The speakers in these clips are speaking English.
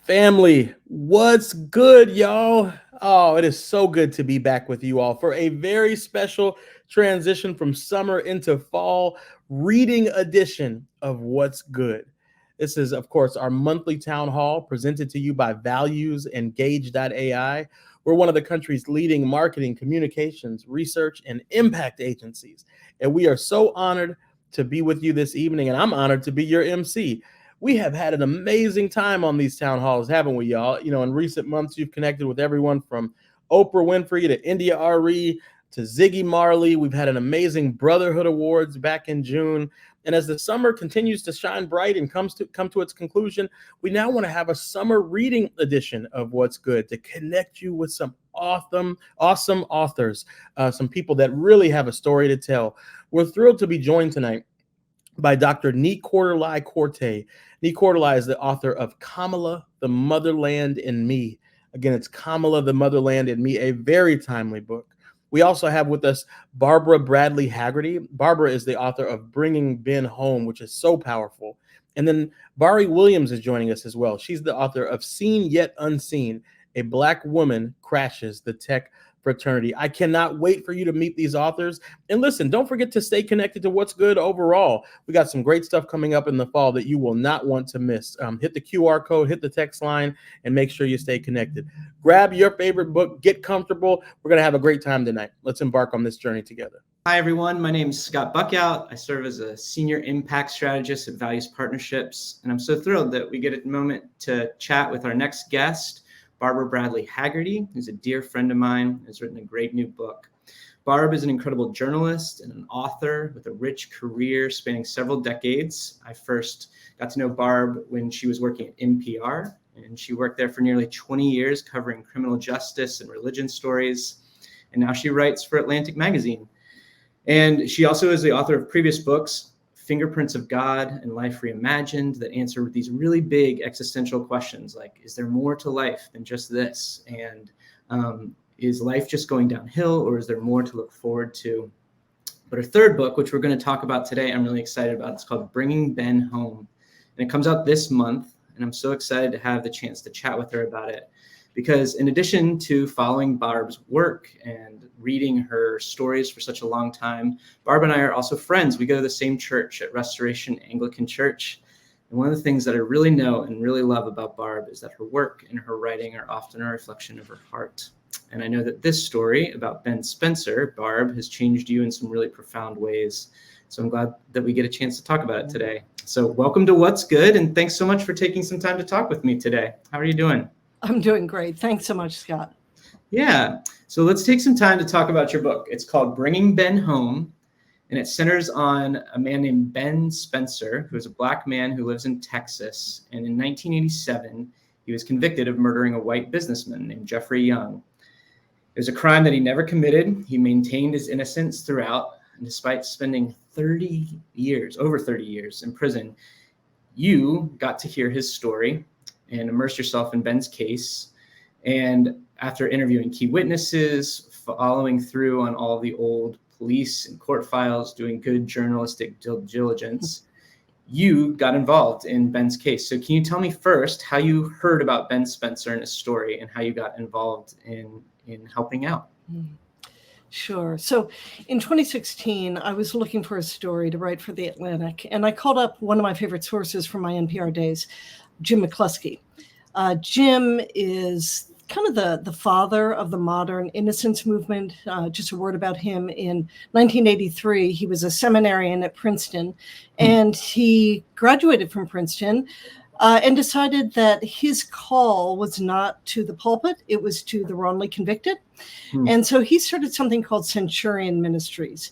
Family, what's good, y'all? Oh, it is so good to be back with you all for a very special transition from summer into fall reading edition of What's Good. This is, of course, our monthly town hall presented to you by Values and Gauge.ai. We're one of the country's leading marketing, communications, research, and impact agencies. And we are so honored to be with you this evening, and I'm honored to be your MC. We have had an amazing time on these town halls, haven't we, y'all? You know, in recent months, you've connected with everyone from Oprah Winfrey to India Arie to Ziggy Marley. We've had an amazing Brotherhood Awards back in June. And as the summer continues to shine bright and come to its conclusion, we now want to have a summer reading edition of What's Good to connect you with some awesome authors, some people that really have a story to tell. We're thrilled to be joined tonight by Dr. Nii-Quartelai Corte. Nii-Quartelai is the author of Kamala, the Motherland and Me. Again, it's Kamala, the Motherland and Me, a very timely book. We also have with us Barbara Bradley Haggerty. Barbara is the author of Bringing Ben Home, which is so powerful. And then Bari Williams is joining us as well. She's the author of Seen Yet Unseen, A Black Woman Crashes the Tech Fraternity. I cannot wait for you to meet these authors. And listen, don't forget to stay connected to What's Good overall. We got some great stuff coming up in the fall that you will not want to miss. Hit the QR code, hit the text line, and make sure you stay connected. Grab your favorite book, get comfortable. We're going to have a great time tonight. Let's embark on this journey together. Hi, everyone. My name is Scott Buckout. I serve as a senior impact strategist at Values Partnerships, and I'm so thrilled that we get a moment to chat with our next guest, Barbara Bradley Haggerty, who's a dear friend of mine, has written a great new book. Barb is an incredible journalist and an author with a rich career spanning several decades. I first got to know Barb when she was working at NPR, and she worked there for nearly 20 years covering criminal justice and religion stories. And now she writes for Atlantic Magazine. And she also is the author of previous books, Fingerprints of God and Life Reimagined, that answer these really big existential questions like, is there more to life than just this? And is life just going downhill, or is there more to look forward to? But her third book, which we're going to talk about today, I'm really excited about. It's called Bringing Ben Home. And it comes out this month. And I'm so excited to have the chance to chat with her about it. Because in addition to following Barb's work and reading her stories for such a long time, Barb and I are also friends. We go to the same church at Restoration Anglican Church. And one of the things that I really know and really love about Barb is that her work and her writing are often a reflection of her heart. And I know that this story about Ben Spencer, Barb, has changed you in some really profound ways. So I'm glad that we get a chance to talk about it today. So welcome to What's Good, and thanks so much for taking some time to talk with me today. How are you doing? I'm doing great. Thanks so much, Scott. Yeah. So let's take some time to talk about your book. It's called Bringing Ben Home, and it centers on a man named Ben Spencer, who is a Black man who lives in Texas. And in 1987, he was convicted of murdering a white businessman named Jeffrey Young. It was a crime that he never committed. He maintained his innocence throughout, and despite spending over 30 years in prison, you got to hear his story and immerse yourself in Ben's case. And after interviewing key witnesses, following through on all the old police and court files, doing good journalistic due diligence, you got involved in Ben's case. So can you tell me first how you heard about Ben Spencer and his story and how you got involved in helping out? Sure. So in 2016, I was looking for a story to write for The Atlantic, and I called up one of my favorite sources from my NPR days, Jim McCluskey. Jim is kind of the father of the modern innocence movement. Just a word about him. In 1983, he was a seminarian at Princeton, and he graduated from Princeton and decided that his call was not to the pulpit, it was to the wrongly convicted. And so he started something called Centurion Ministries,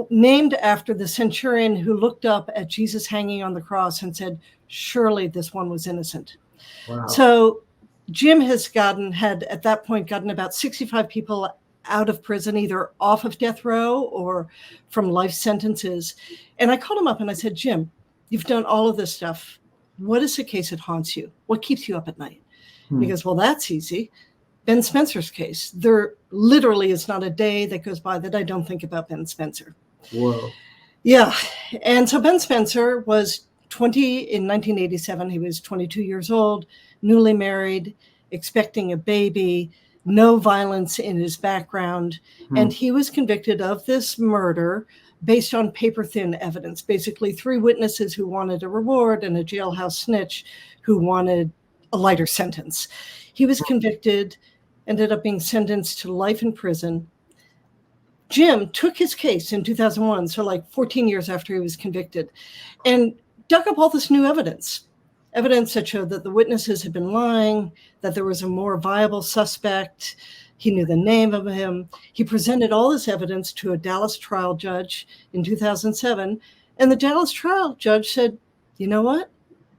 named after the centurion who looked up at Jesus hanging on the cross and said, surely this one was innocent. Wow. So Jim had at that point gotten about 65 people out of prison, either off of death row or from life sentences. And I called him up and I said, Jim, you've done all of this stuff. What is the case that haunts you? What keeps you up at night? He goes, well, that's easy. Ben Spencer's case. There literally is not a day that goes by that I don't think about Ben Spencer. Whoa. Yeah. And so Ben Spencer was In 1987, he was 22 years old, newly married, expecting a baby, no violence in his background. And he was convicted of this murder based on paper-thin evidence, basically 3 witnesses who wanted a reward and a jailhouse snitch who wanted a lighter sentence. He was convicted, ended up being sentenced to life in prison. Jim took his case in 2001, so like 14 years after he was convicted, and dug up all this new evidence that showed that the witnesses had been lying, that there was a more viable suspect. He knew the name of him. He presented all this evidence to a Dallas trial judge in 2007, and the Dallas trial judge said, you know what?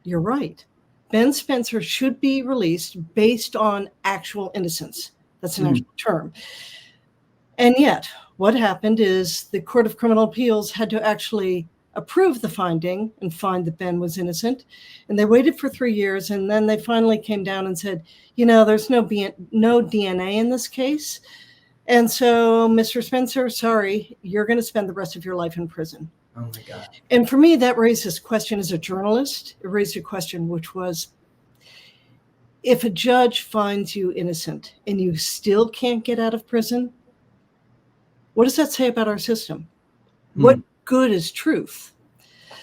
You're right. Ben Spencer should be released based on actual innocence. That's an actual term. And yet, what happened is the Court of Criminal Appeals had to actually approve the finding and find that Ben was innocent. And they waited for 3 years, and then they finally came down and said, you know, there's no DNA in this case. And so, Mr. Spencer, sorry, you're going to spend the rest of your life in prison. Oh my God. And for me, that raised this question as a journalist. It raised a question, which was, if a judge finds you innocent and you still can't get out of prison, what does that say about our system? What good is truth?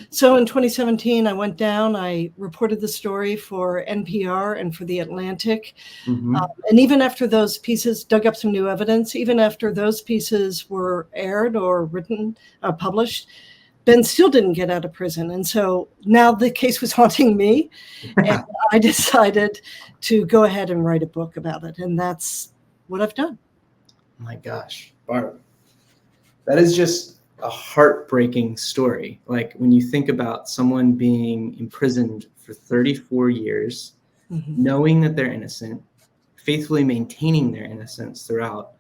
So in 2017, I went down, I reported the story for NPR and for The Atlantic. And even after those pieces, dug up some new evidence, even after those pieces were aired or written, published, Ben still didn't get out of prison. And so now the case was haunting me. And I decided to go ahead and write a book about it. And that's what I've done. Oh my gosh, Barb. That is just a heartbreaking story. Like when you think about someone being imprisoned for 34 years, knowing that they're innocent, faithfully maintaining their innocence throughout.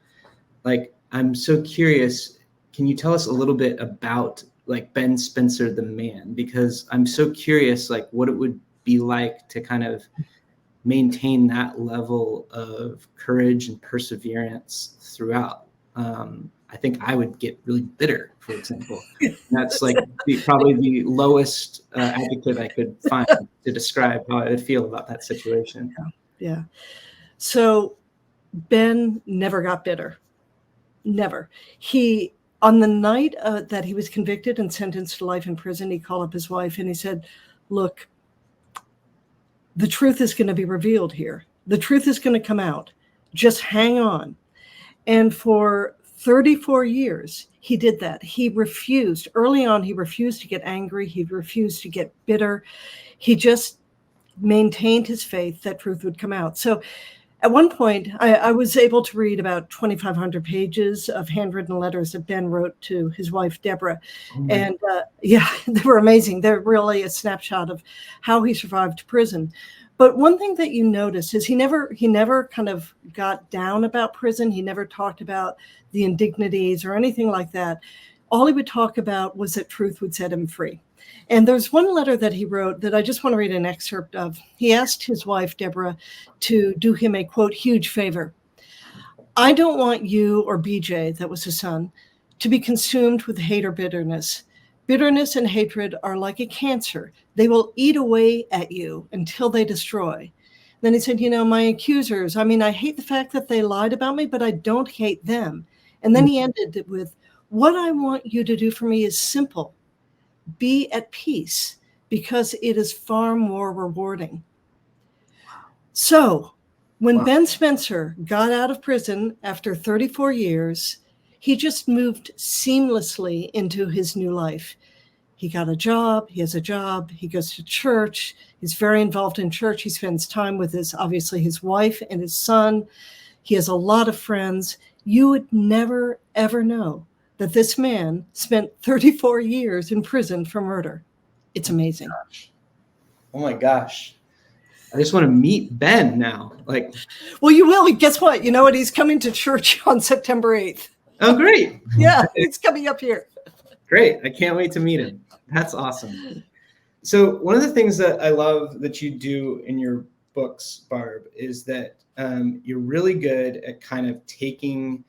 Like, I'm so curious, can you tell us a little bit about like Ben Spencer, the man? Because I'm so curious, like what it would be like to kind of maintain that level of courage and perseverance throughout. I think I would get really bitter, for example. That's like probably the lowest adjective I could find to describe how I would feel about that situation. Yeah. So Ben never got bitter. Never. On the night that he was convicted and sentenced to life in prison, he called up his wife and he said, look, the truth is going to be revealed here. The truth is going to come out. Just hang on. And for 34 years, he did that. He refused. Early on, he refused to get angry. He refused to get bitter. He just maintained his faith that truth would come out. So at one point, I was able to read about 2,500 pages of handwritten letters that Ben wrote to his wife, Deborah. And yeah, they were amazing. They're really a snapshot of how he survived prison. But one thing that you notice is he never kind of got down about prison. He never talked about the indignities or anything like that. All he would talk about was that truth would set him free. And there's one letter that he wrote that I just want to read an excerpt of. He asked his wife, Deborah, to do him a, quote, huge favor. I don't want you or BJ, that was his son, to be consumed with hate or bitterness. Bitterness and hatred are like a cancer. They will eat away at you until they destroy. Then he said, you know, my accusers, I mean, I hate the fact that they lied about me, but I don't hate them. And then he ended it with, what I want you to do for me is simple. Be at peace, because it is far more rewarding. So when Ben Spencer got out of prison after 34 years, he just moved seamlessly into his new life. He got a job. He has a job. He goes to church. He's very involved in church. He spends time with obviously his wife and his son. He has a lot of friends. You would never, ever know that this man spent 34 years in prison for murder. It's amazing. Oh my gosh. I just want to meet Ben now. Like, well, you will. Guess what? You know what? He's coming to church on September 8th. Oh, great. Yeah, he's coming up here. Great. I can't wait to meet him. That's awesome. So one of the things that I love that you do in your books, Barb, is that you're really good at kind of taking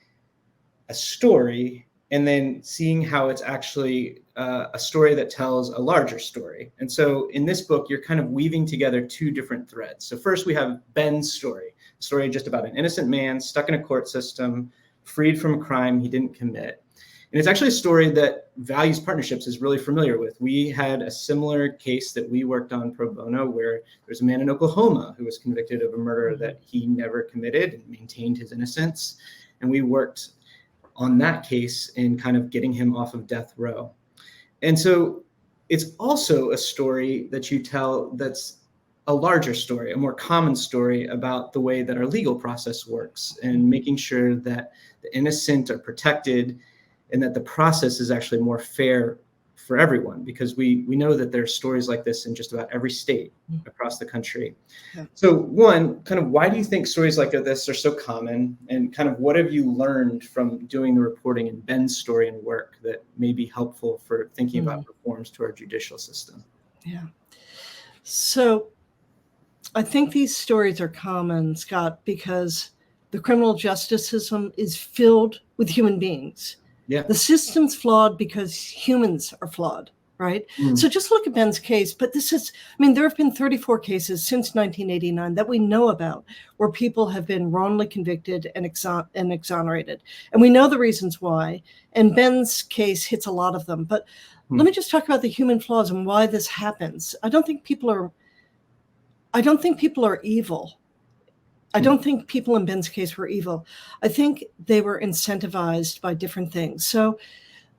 a story and then seeing how it's actually a story that tells a larger story. And so in this book, you're kind of weaving together two different threads. So first we have Ben's story just about an innocent man stuck in a court system, freed from a crime he didn't commit. And it's actually a story that Values Partnerships is really familiar with. We had a similar case that we worked on pro bono where there's a man in Oklahoma who was convicted of a murder that he never committed and maintained his innocence. And we worked on that case in kind of getting him off of death row. And so it's also a story that you tell that's a larger story, a more common story about the way that our legal process works and making sure that the innocent are protected and that the process is actually more fair for everyone, because we know that there are stories like this in just about every state across the country. Yeah. So one, kind of why do you think stories like this are so common, and kind of what have you learned from doing the reporting in Ben's story and work that may be helpful for thinking about reforms to our judicial system? Yeah. So I think these stories are common, Scott, because the criminal justice system is filled with human beings. Yeah. The system's flawed because humans are flawed, right? So just look at Ben's case. But there have been 34 cases since 1989 that we know about where people have been wrongly convicted and exonerated. And we know the reasons why. And Ben's case hits a lot of them. But let me just talk about the human flaws and why this happens. I don't think people are evil. I don't think people in Ben's case were evil. I think they were incentivized by different things. So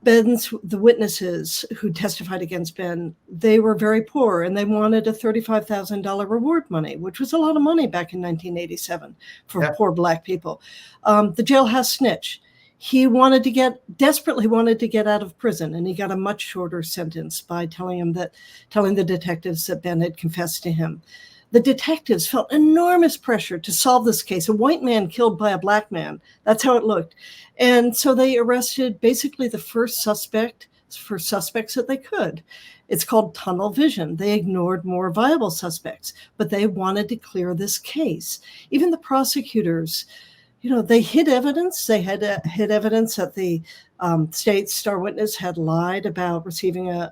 the witnesses who testified against Ben, they were very poor and they wanted a $35,000 reward money, which was a lot of money back in 1987 for poor Black people. The jailhouse snitch, he desperately wanted to get out of prison, and he got a much shorter sentence by telling the detectives that Ben had confessed to him. The detectives felt enormous pressure to solve this case. A white man killed by a Black man. That's how it looked. And so they arrested basically the first suspects that they could. It's called tunnel vision. They ignored more viable suspects, but they wanted to clear this case. Even the prosecutors, they hid evidence. They had hid evidence that the state's star witness had lied about receiving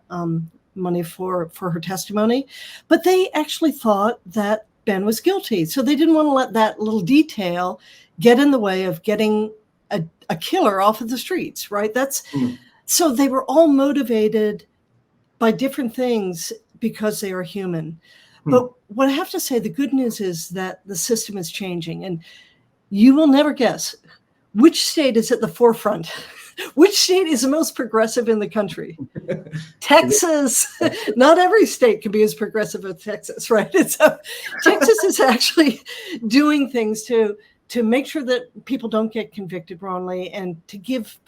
money for her testimony, but they actually thought that Ben was guilty. So they didn't want to let that little detail get in the way of getting a killer off of the streets, right? So they were all motivated by different things because they are human. But what I have to say, the good news is that the system is changing, and you will never guess which state is at the forefront. Which state is the most progressive in the country? Texas. Not every state can be as progressive as Texas, right? So Texas is actually doing things to make sure that people don't get convicted wrongly and to give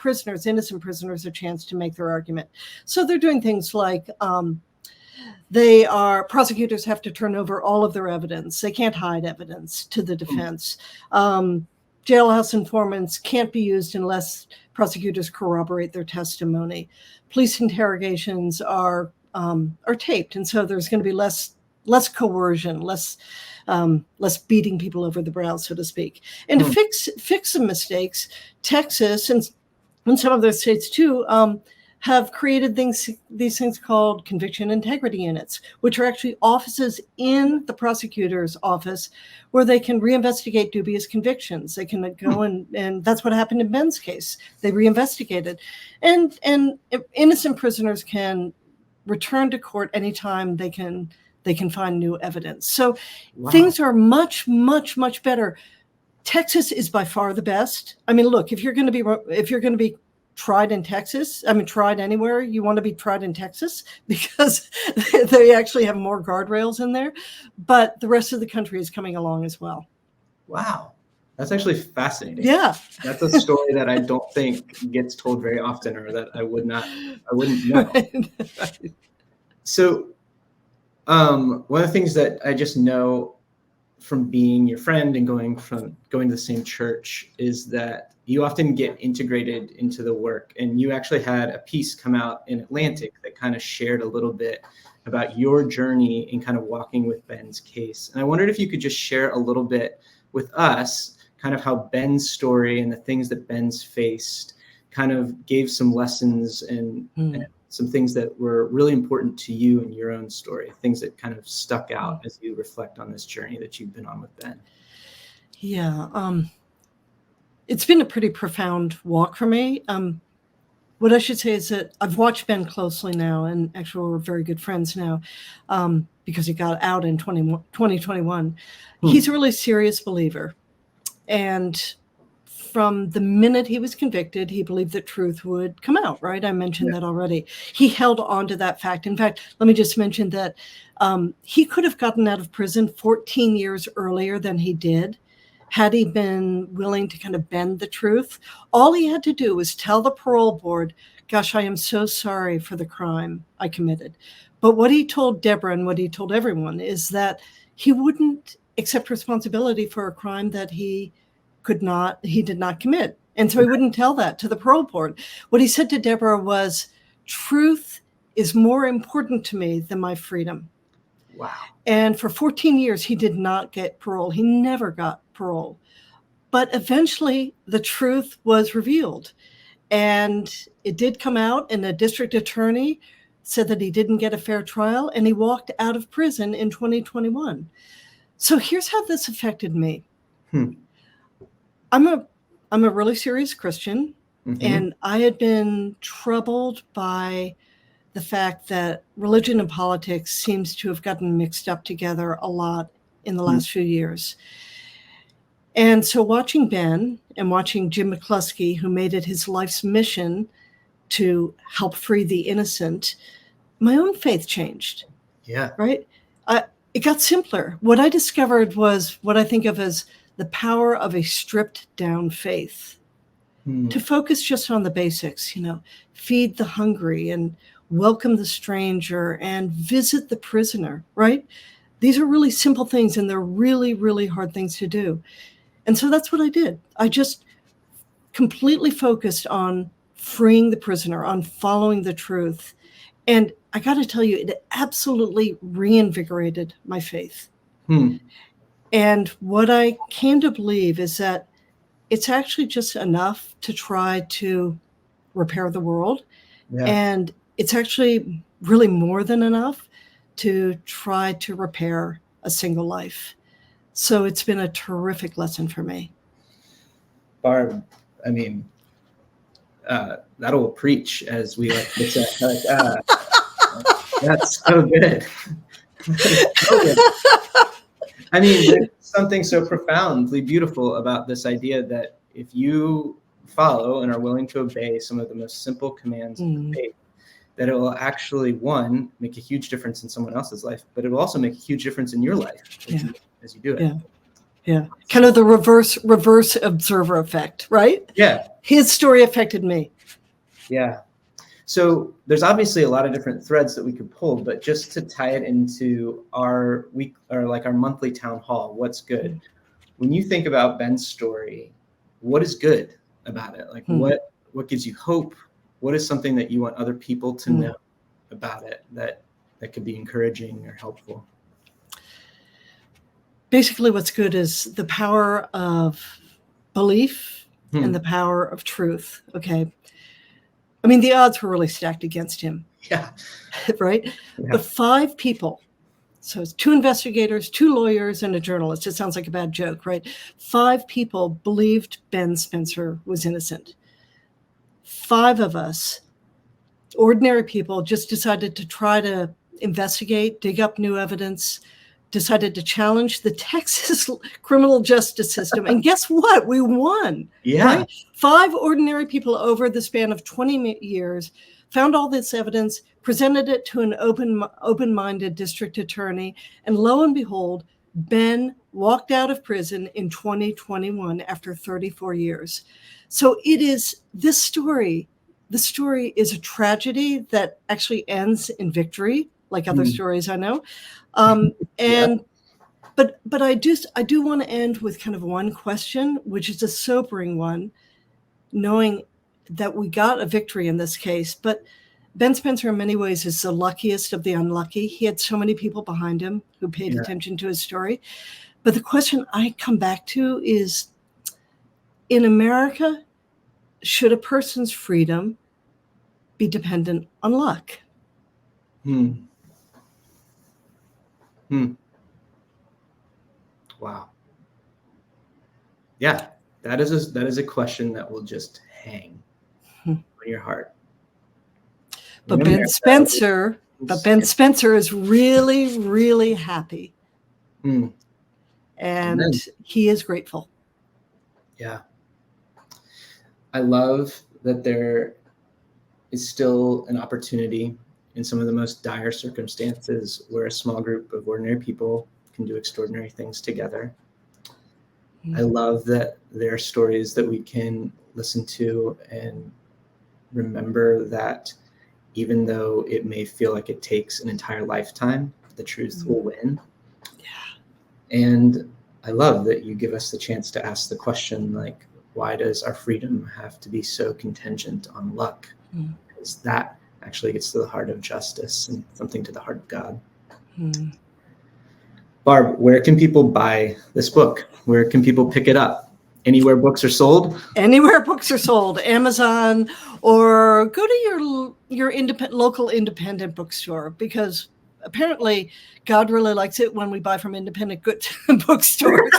innocent prisoners, a chance to make their argument. So they're doing things like prosecutors have to turn over all of their evidence. They can't hide evidence to the defense. Jailhouse informants can't be used unless prosecutors corroborate their testimony. Police interrogations are taped, and so there's going to be less coercion, less beating people over the brow, so to speak. And to fix some mistakes, Texas and some other states too have created these things called conviction integrity units, which are actually offices in the prosecutor's office where they can reinvestigate dubious convictions. They can go and that's what happened in Ben's case. They reinvestigated, and innocent prisoners can return to court anytime they can find new evidence. So things are much, much, much better. Texas is by far the best. I mean, look, if you're going to be tried in Texas, tried anywhere, you want to be tried in Texas because they actually have more guardrails in there. But the rest of the country is coming along as well. Wow. That's actually fascinating. Yeah. That's a story that I don't think gets told very often, or that I wouldn't know. Right. So one of the things that I just know from being your friend and going to the same church is that you often get integrated into the work. And you actually had a piece come out in Atlantic that kind of shared a little bit about your journey in kind of walking with Ben's case. And I wondered if you could just share a little bit with us kind of how Ben's story and the things that Ben's faced kind of gave some lessons and some things that were really important to you in your own story, things that kind of stuck out as you reflect on this journey that you've been on with Ben? Yeah, it's been a pretty profound walk for me. What I should say is that I've watched Ben closely now, and actually we're very good friends now, because he got out in 2021. He's a really serious believer. And from the minute he was convicted, he believed that truth would come out, right? I mentioned that already. He held on to that fact. In fact, let me just mention that he could have gotten out of prison 14 years earlier than he did, had he been willing to kind of bend the truth. All he had to do was tell the parole board, gosh, I am so sorry for the crime I committed. But what he told Deborah and what he told everyone is that he wouldn't accept responsibility for a crime that he did not commit. And so he wouldn't tell that to the parole board. What he said to Deborah was, truth is more important to me than my freedom. Wow. And for 14 years, he did not get parole. He never got parole. But eventually, the truth was revealed. And it did come out, and the district attorney said that he didn't get a fair trial, and he walked out of prison in 2021. So here's how this affected me. I'm a really serious Christian, and I had been troubled by the fact that religion and politics seems to have gotten mixed up together a lot in the last few years. And so watching Ben and watching Jim McCluskey, who made it his life's mission to help free the innocent, my own faith changed. Yeah. Right? It got simpler. What I discovered was what I think of as the power of a stripped down faith. To focus just on the basics, feed the hungry and welcome the stranger and visit the prisoner, right? These are really simple things, and they're really, really hard things to do. And so that's what I did. I just completely focused on freeing the prisoner, on following the truth. And I got to tell you, it absolutely reinvigorated my faith. And what I came to believe is that it's actually just enough to try to repair the world. And it's actually really more than enough to try to repair a single life. So it's been a terrific lesson for me. Barb, I mean, that'll preach, as we like to say. That's so good. So good. I mean, there's something so profoundly beautiful about this idea that if you follow and are willing to obey some of the most simple commands of faith, that it will actually, one, make a huge difference in someone else's life, but it will also make a huge difference in your life as you do it. Yeah. Kind of the reverse observer effect, right? Yeah. His story affected me. Yeah. So there's obviously a lot of different threads that we could pull, but just to tie it into our week, or like our monthly town hall, what's good? When you think about Ben's story, what is good about it? Like what gives you hope? What is something that you want other people to know about it that could be encouraging or helpful? Basically, what's good is the power of belief and the power of truth. Okay. I mean, the odds were really stacked against him. Yeah. Right? Yeah. But 5 people, so it's 2 investigators, 2 lawyers, and a journalist. It sounds like a bad joke, right? 5 people believed Ben Spencer was innocent. 5 of us, ordinary people, just decided to try to investigate, dig up new evidence, decided to challenge the Texas criminal justice system. And guess what? We won. Yeah. Right? 5 ordinary people over the span of 20 years found all this evidence, presented it to an open-minded district attorney, and lo and behold, Ben walked out of prison in 2021 after 34 years. So it is this story. The story is a tragedy that actually ends in victory, like other stories I know. But I do want to end with kind of one question, which is a sobering one, knowing that we got a victory in this case. But Ben Spencer, in many ways, is the luckiest of the unlucky. He had so many people behind him who paid attention to his story. But the question I come back to is, in America, should a person's freedom be dependent on luck? Wow. Yeah, that is a question that will just hang on your heart. But Ben Spencer is really, really happy. And he is grateful. Yeah. I love that there is still an opportunity in some of the most dire circumstances where a small group of ordinary people can do extraordinary things together. I love that there are stories that we can listen to and remember that even though it may feel like it takes an entire lifetime, the truth will win. Yeah. And I love that you give us the chance to ask the question, like, why does our freedom have to be so contingent on luck? Because that actually gets to the heart of justice and something to the heart of God. Barb, where can people buy this book? Where can people pick it up? Anywhere books are sold? Anywhere books are sold, Amazon, or go to your local independent bookstore, because apparently God really likes it when we buy from independent good bookstores.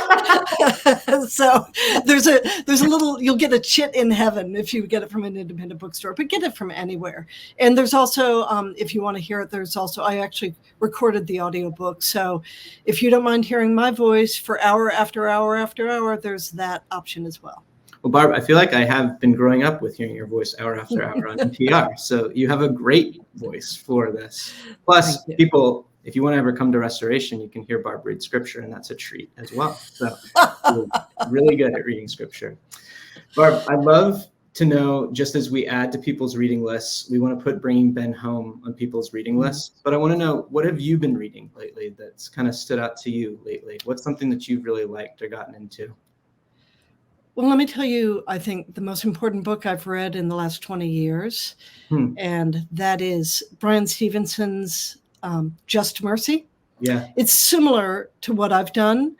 So there's a little, you'll get a chit in heaven if you get it from an independent bookstore, but get it from anywhere. And there's also, if you want to hear it, I actually recorded the audiobook. So if you don't mind hearing my voice for hour after hour after hour, there's that option as well. Well, Barb, I feel like I have been growing up with hearing your voice hour after hour on NPR. So you have a great voice for this. Plus, people, if you want to ever come to Restoration, you can hear Barb read scripture, and that's a treat as well. So you're really good at reading scripture. Barb, I'd love to know, just as we add to people's reading lists, we want to put Bringing Ben home on people's reading lists. But I want to know, what have you been reading lately that's kind of stood out to you lately? What's something that you've really liked or gotten into? Well, let me tell you, I think the most important book I've read in the last 20 years, and that is Bryan Stevenson's Just Mercy. Yeah. It's similar to what I've done.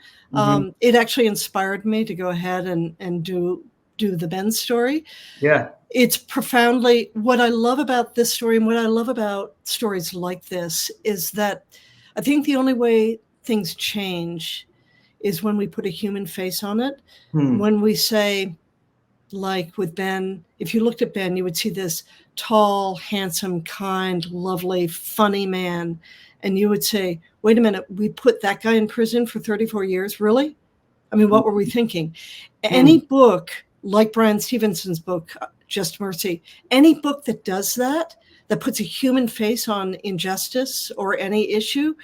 It actually inspired me to go ahead and do the Ben story. Yeah. It's profoundly, what I love about this story and what I love about stories like this is that I think the only way things change is when we put a human face on it. When we say, like with Ben, if you looked at Ben, you would see this tall, handsome, kind, lovely, funny man. And you would say, wait a minute, we put that guy in prison for 34 years? Really? I mean, what were we thinking? Any book like Bryan Stevenson's book, Just Mercy, any book that does that puts a human face on injustice or any issue,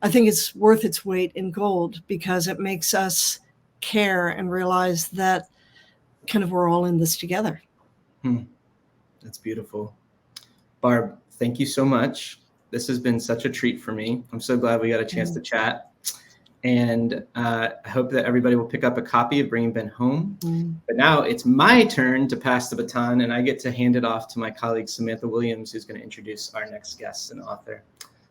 I think it's worth its weight in gold, because it makes us care and realize that kind of we're all in this together. That's beautiful. Barb, thank you so much. This has been such a treat for me. I'm so glad we got a chance to chat. And I hope that everybody will pick up a copy of Bringing Ben Home. But now it's my turn to pass the baton, and I get to hand it off to my colleague, Samantha Williams, who's going to introduce our next guest and author.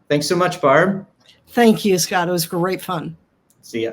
Thanks so much, Barb. Thank you, Scott. It was great fun. See ya.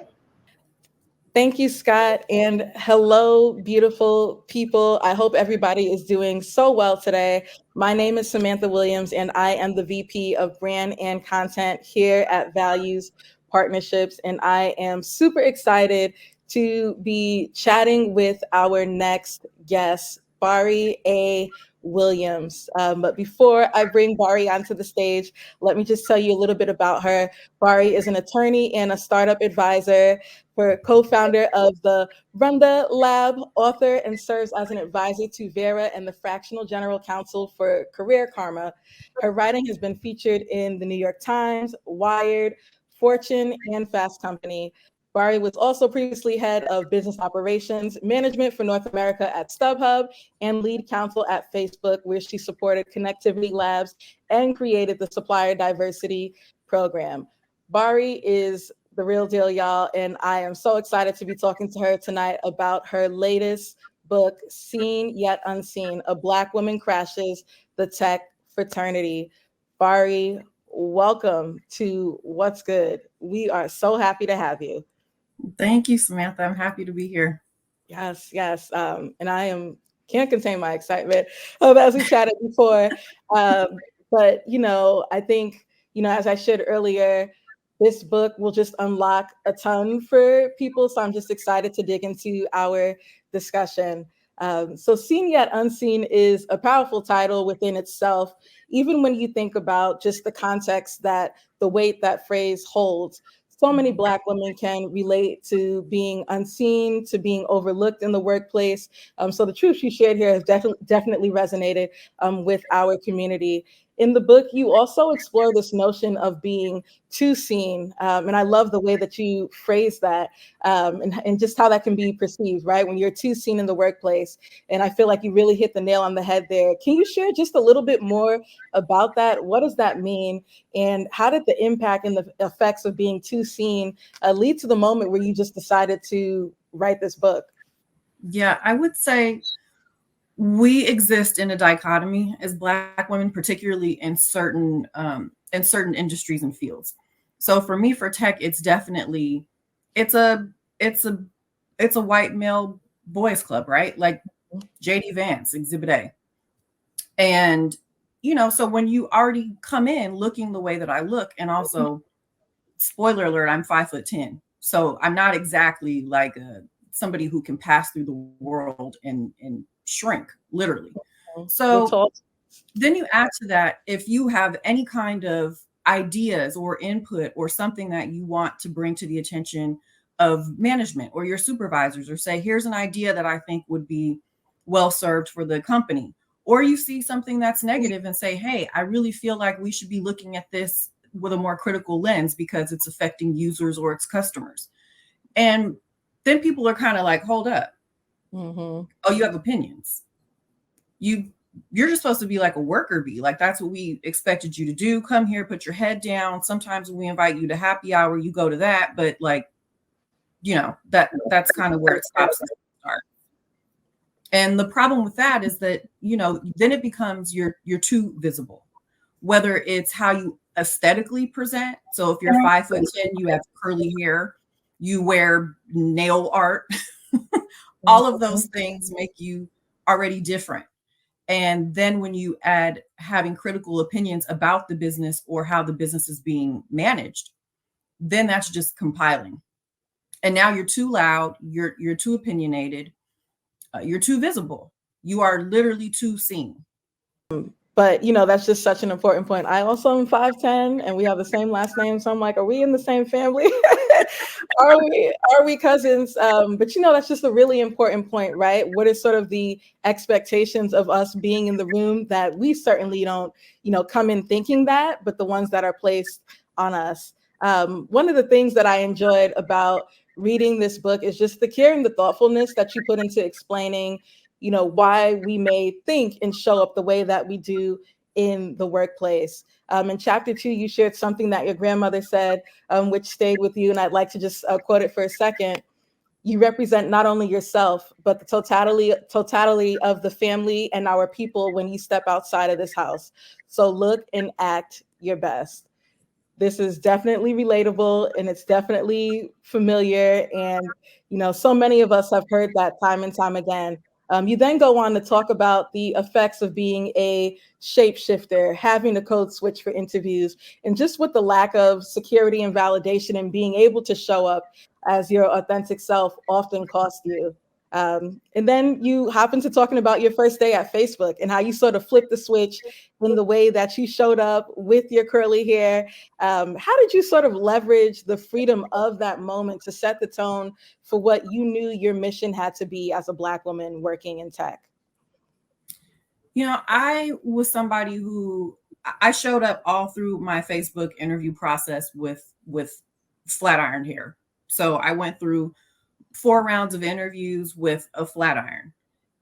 Thank you, Scott. And hello, beautiful people. I hope everybody is doing so well today. My name is Samantha Williams, and I am the VP of Brand and Content here at Values Partnerships. And I am super excited to be chatting with our next guest, Bari A. Williams. But before I bring Bari onto the stage, let me just tell you a little bit about her. Bari is an attorney and a startup advisor, for co-founder of the Runda Lab, author, and serves as an advisor to Vera and the fractional general counsel for Career Karma. Her writing has been featured in the New York Times, Wired, Fortune, and Fast Company. Bari was also previously head of business operations management for North America at StubHub and lead counsel at Facebook, where she supported connectivity labs and created the supplier diversity program. Bari is the real deal, y'all, and I am so excited to be talking to her tonight about her latest book, Seen Yet Unseen, A Black Woman Crashes the Tech Fraternity. Bari, welcome to What's Good. We are so happy to have you. Thank you, Samantha. I'm happy to be here. Yes. And I am can't contain my excitement as we chatted before. But, I think, as I shared earlier, this book will just unlock a ton for people. So I'm just excited to dig into our discussion. So Seen Yet Unseen is a powerful title within itself, even when you think about just the context that the weight that phrase holds. So many Black women can relate to being unseen, to being overlooked in the workplace. So the truth she shared here has definitely resonated with our community. In the book, you also explore this notion of being too seen. And I love the way that you phrase that, and just how that can be perceived, right? When you're too seen in the workplace. And I feel like you really hit the nail on the head there. Can you share just a little bit more about that? What does that mean? And how did the impact and the effects of being too seen lead to the moment where you just decided to write this book? Yeah, I would say we exist in a dichotomy as Black women, particularly in certain industries and fields. So for me, for tech, it's definitely it's a white male boys club, right? Like JD Vance, Exhibit A. And so when you already come in looking the way that I look, and also spoiler alert, I'm 5'10", so I'm not exactly like somebody who can pass through the world and shrink, literally. So then you add to that, if you have any kind of ideas or input or something that you want to bring to the attention of management or your supervisors, or say, here's an idea that I think would be well served for the company, or you see something that's negative and say, hey, I really feel like we should be looking at this with a more critical lens because it's affecting users or its customers. And then people are kind of like, hold up. Oh, you have opinions. You're just supposed to be like a worker bee. Like, that's what we expected you to do. Come here, put your head down. Sometimes when we invite you to happy hour, you go to that. But like, that's kind of where it stops and starts. And the problem with that is that, then it becomes you're too visible, whether it's how you aesthetically present. So if you're 5'10", you have curly hair, you wear nail art, all of those things make you already different. And then when you add having critical opinions about the business or how the business is being managed, then that's just compiling. And now you're too loud, you're too opinionated, you're too visible. You are literally too seen. But that's just such an important point. I also am 5'10", and we have the same last name. So I'm like, are we in the same family? Are we cousins? But that's just a really important point, right? What is sort of the expectations of us being in the room that we certainly don't, come in thinking that, but the ones that are placed on us. One of the things that I enjoyed about reading this book is just the care and the thoughtfulness that you put into explaining why we may think and show up the way that we do in the workplace. In chapter 2, you shared something that your grandmother said, which stayed with you. And I'd like to just quote it for a second. You represent not only yourself, but the totality of the family and our people when you step outside of this house. So look and act your best. This is definitely relatable, and it's definitely familiar. And, so many of us have heard that time and time again. You then go on to talk about the effects of being a shapeshifter, having a code switch for interviews, and just with the lack of security and validation and being able to show up as your authentic self often cost you. And then you hop into talking about your first day at Facebook and how you sort of flipped the switch in the way that you showed up with your curly hair. How did you sort of leverage the freedom of that moment to set the tone for what you knew your mission had to be as a Black woman working in tech? I was somebody who I showed up all through my Facebook interview process with flat iron hair. So I went through 4 rounds of interviews with a flat iron.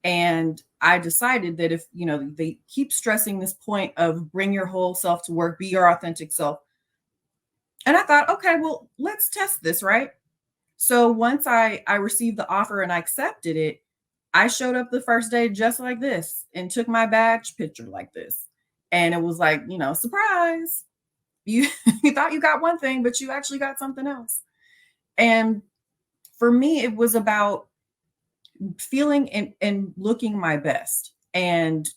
And I decided that if, they keep stressing this point of bring your whole self to work, be your authentic self. And I thought, okay, well, let's test this, right? So once I received the offer and I accepted it, I showed up the first day just like this and took my badge picture like this. And it was like, surprise. You thought you got one thing, but you actually got something else. And for me, it was about feeling and looking my best. And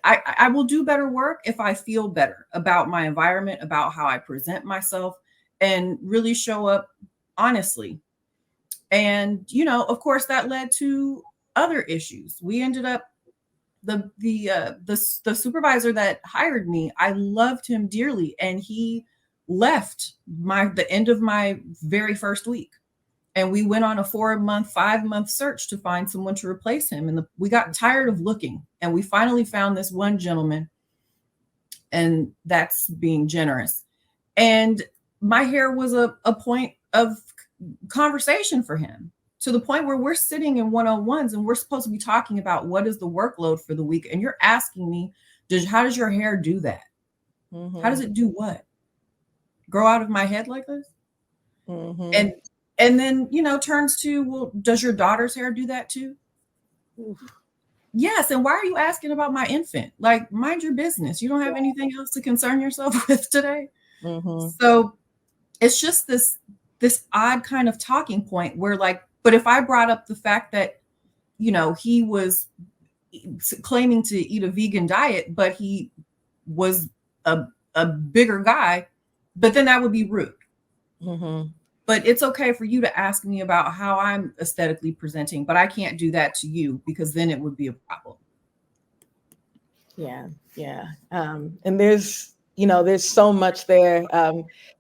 I will do better work if I feel better about my environment, about how I present myself, and really show up honestly. And, you know, of course, that led to other issues. We ended up the supervisor that hired me, I loved him dearly, and he left the end of my very first week. And we went on a 4-month, 5-month search to find someone to replace him. And we got tired of looking, and we finally found this one gentleman, and that's being generous. And my hair was a point of conversation for him, to the point where we're sitting in 101s and we're supposed to be talking about what is the workload for the week. And you're asking me, how does your hair do that? Mm-hmm. How does it do what? Grow out of my head like this? Mm-hmm. And then, you know, turns to, well, does your daughter's hair do that too? Oof. Yes. And why are you asking about my infant? Like, mind your business. You don't have anything else to concern yourself with today. Mm-hmm. So it's just this odd kind of talking point where, like, but if I brought up the fact that, you know, he was claiming to eat a vegan diet, but he was a bigger guy, but then that would be rude. Mm-hmm. But it's okay for you to ask me about how I'm aesthetically presenting, but I can't do that to you, because then it would be a problem. Yeah. Yeah. And there's so much there.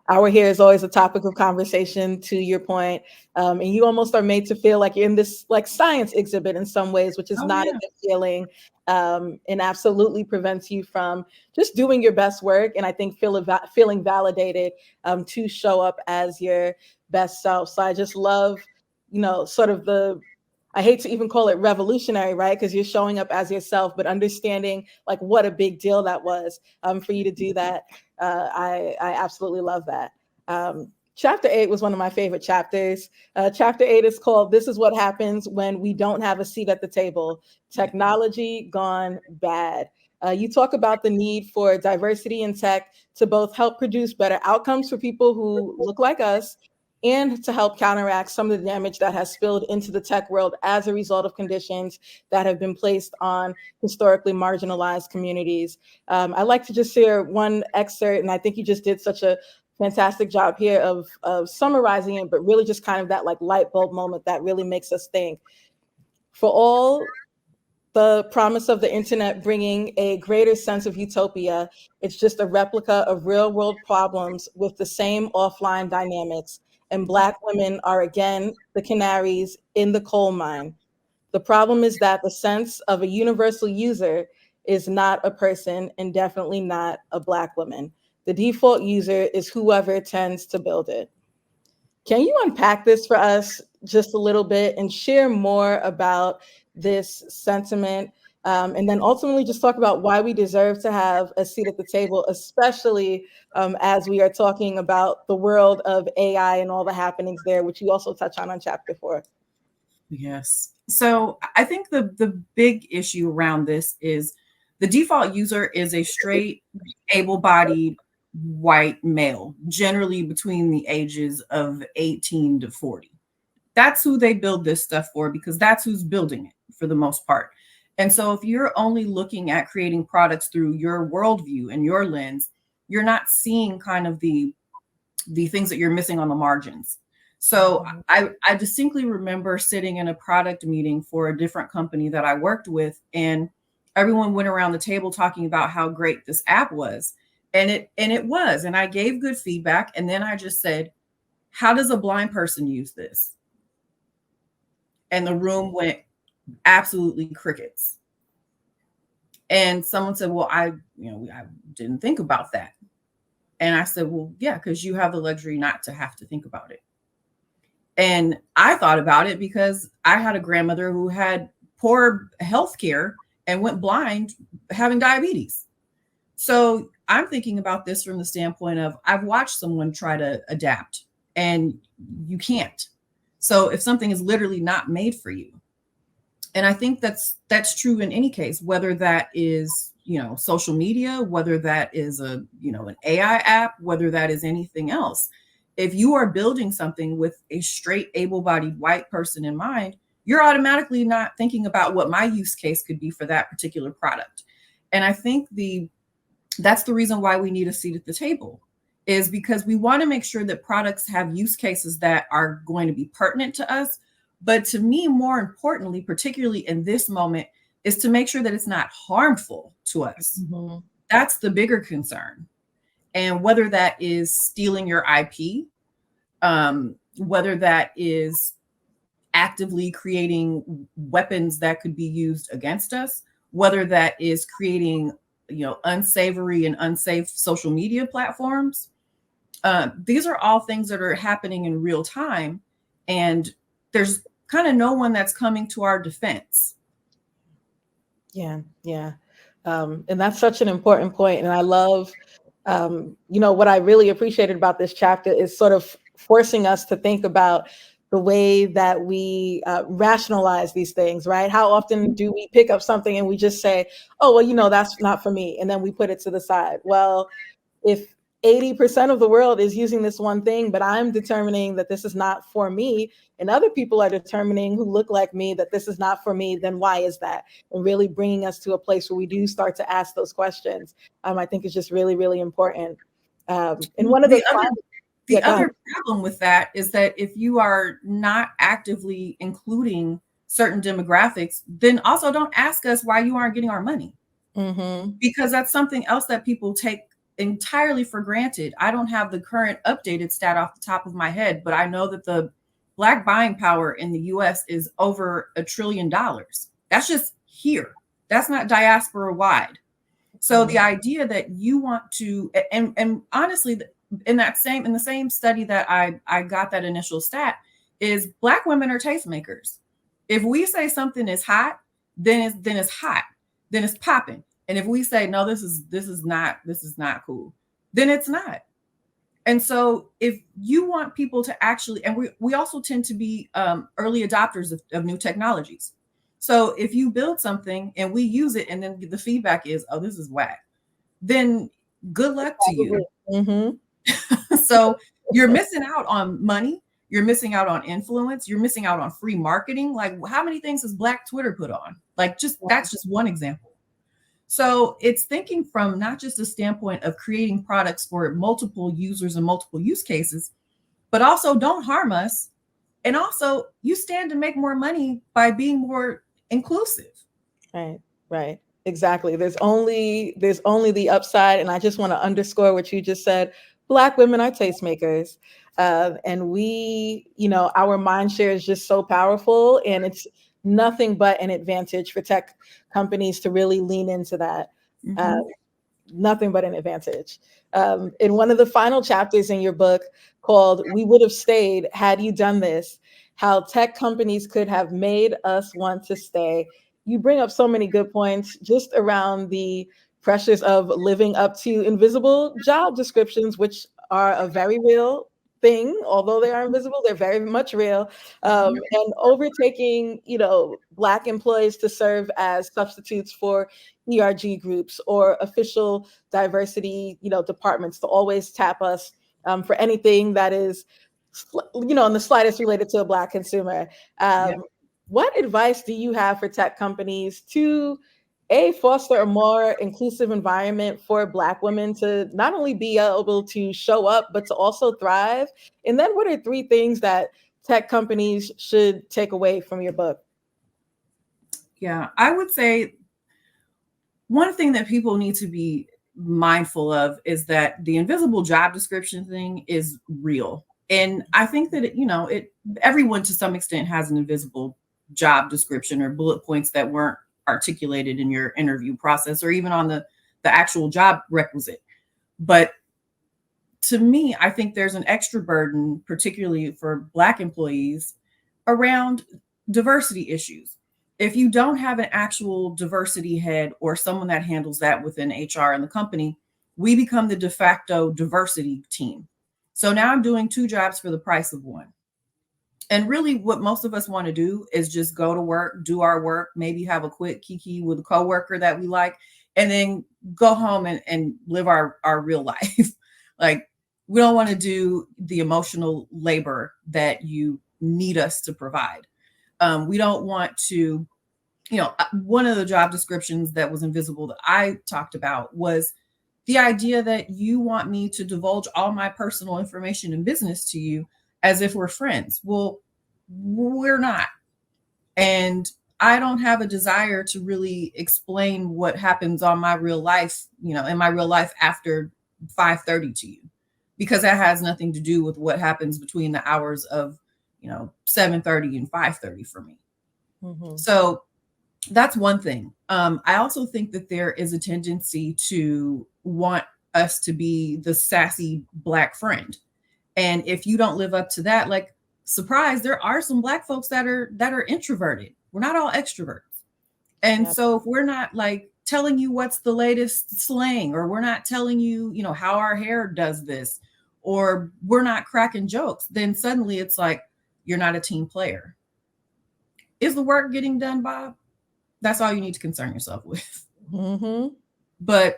Our hair is always a topic of conversation, to your point. And you almost are made to feel like you're in this like science exhibit in some ways, which is not a good feeling, and absolutely prevents you from just doing your best work. And I think feeling validated to show up as your best self. So I just love, sort of I hate to even call it revolutionary, right? Because you're showing up as yourself, but understanding like what a big deal that was for you to do that. I absolutely love that. Chapter 8 was one of my favorite chapters. Chapter 8 is called "This is What Happens When We Don't Have a Seat at the Table: Technology Gone Bad." You talk about the need for diversity in tech to both help produce better outcomes for people who look like us, and to help counteract some of the damage that has spilled into the tech world as a result of conditions that have been placed on historically marginalized communities. I'd like to just share one excerpt, and I think you just did such a fantastic job here of summarizing it, but really just kind of that like light bulb moment that really makes us think. For all the promise of the internet bringing a greater sense of utopia, it's just a replica of real world problems with the same offline dynamics. And Black women are again the canaries in the coal mine. The problem is that the sense of a universal user is not a person, and definitely not a Black woman. The default user is whoever tends to build it. Can you unpack this for us just a little bit and share more about this sentiment? And then ultimately just talk about why we deserve to have a seat at the table, especially as we are talking about the world of AI and all the happenings there, which you also touch on chapter 4. Yes. So I think the big issue around this is the default user is a straight, able-bodied white male, generally between the ages of 18 to 40. That's who they build this stuff for, because that's who's building it for the most part. And so if you're only looking at creating products through your worldview and your lens, you're not seeing kind of the things that you're missing on the margins. So I distinctly remember sitting in a product meeting for a different company that I worked with, and everyone went around the table talking about how great this app was. And it was, and I gave good feedback. And then I just said, how does a blind person use this? And the room went absolutely crickets. And someone said, well, I didn't think about that. And I said, well, yeah, because you have the luxury not to have to think about it. And I thought about it because I had a grandmother who had poor health care and went blind having diabetes. So I'm thinking about this from the standpoint of I've watched someone try to adapt and you can't. So if something is literally not made for you, and I think that's true in any case, whether that is, social media, whether that is an AI app, whether that is anything else. If you are building something with a straight, able-bodied white person in mind, you're automatically not thinking about what my use case could be for that particular product. And I think that's the reason why we need a seat at the table, is because we want to make sure that products have use cases that are going to be pertinent to us. But to me, more importantly, particularly in this moment, is to make sure that it's not harmful to us. Mm-hmm. That's the bigger concern. And whether that is stealing your IP, whether that is actively creating weapons that could be used against us, whether that is creating, unsavory and unsafe social media platforms. These are all things that are happening in real time, and there's kind of no one that's coming to our defense. Yeah. And that's such an important point. And I love, what I really appreciated about this chapter is sort of forcing us to think about the way that we rationalize these things, right? How often do we pick up something and we just say, oh, well, that's not for me. And then we put it to the side. Well, if 80% of the world is using this one thing, but I'm determining that this is not for me, and other people are determining who look like me that this is not for me, then why is that? And really bringing us to a place where we do start to ask those questions, I think is just really, really important. And one of the other problem with that is that if you are not actively including certain demographics, then also don't ask us why you aren't getting our money. Mm-hmm. Because that's something else that people take entirely for granted. I don't have the current updated stat off the top of my head, but I know that the Black buying power in the US is over $1 trillion. That's just here. That's not diaspora wide. So the idea that you want to, and honestly, in the same study that I got that initial stat, is Black women are tastemakers. If we say something is hot, then it's hot, then it's popping. And if we say, no, this is not cool, then it's not. And so if you want people to actually, and we also tend to be early adopters of new technologies. So if you build something and we use it and then the feedback is, oh, this is whack, then good luck to you. Mm-hmm. So you're missing out on money. You're missing out on influence. You're missing out on free marketing. Like, how many things has Black Twitter put on? Like, that's just one example. So it's thinking from not just a standpoint of creating products for multiple users and multiple use cases, but also don't harm us. And also you stand to make more money by being more inclusive. Right. Exactly. There's only the upside. And I just want to underscore what you just said. Black women are tastemakers. And we, our mind share is just so powerful, and it's nothing but an advantage for tech companies to really lean into that. Mm-hmm. Nothing but an advantage. In one of the final chapters in your book called "We Would Have Stayed Had You Done This," how tech companies could have made us want to stay, you bring up so many good points just around the pressures of living up to invisible job descriptions, which are a very real thing. Although they are invisible, they're very much real. And overtaking, Black employees to serve as substitutes for ERG groups or official diversity, departments to always tap us for anything that is, in the slightest related to a Black consumer. What advice do you have for tech companies to foster a more inclusive environment for Black women to not only be able to show up, but to also thrive? And then what are 3 things that tech companies should take away from your book? Yeah, I would say one thing that people need to be mindful of is that the invisible job description thing is real. And I think that, everyone to some extent has an invisible job description or bullet points that weren't articulated in your interview process or even on the actual job requisite. But to me, I think there's an extra burden, particularly for Black employees, around diversity issues. If you don't have an actual diversity head or someone that handles that within HR in the company, we become the de facto diversity team. So now I'm doing 2 jobs for the price of one. And really what most of us want to do is just go to work, do our work, maybe have a quick kiki with a coworker that we like, and then go home and live our real life. Like, we don't want to do the emotional labor that you need us to provide. We don't want to, one of the job descriptions that was invisible that I talked about was the idea that you want me to divulge all my personal information and business to you as if we're friends. Well, we're not. And I don't have a desire to really explain what happens on my real life, in my real life after 5:30 to you, because that has nothing to do with what happens between the hours of, 7:30 and 5:30 for me. Mm-hmm. So that's one thing. I also think that there is a tendency to want us to be the sassy Black friend. And if you don't live up to that, like, surprise, there are some Black folks that are introverted. We're not all extroverts. And so if we're not like telling you what's the latest slang, or we're not telling you, how our hair does this, or we're not cracking jokes, then suddenly it's like, you're not a team player. Is the work getting done, Bob? That's all you need to concern yourself with. Mm-hmm. But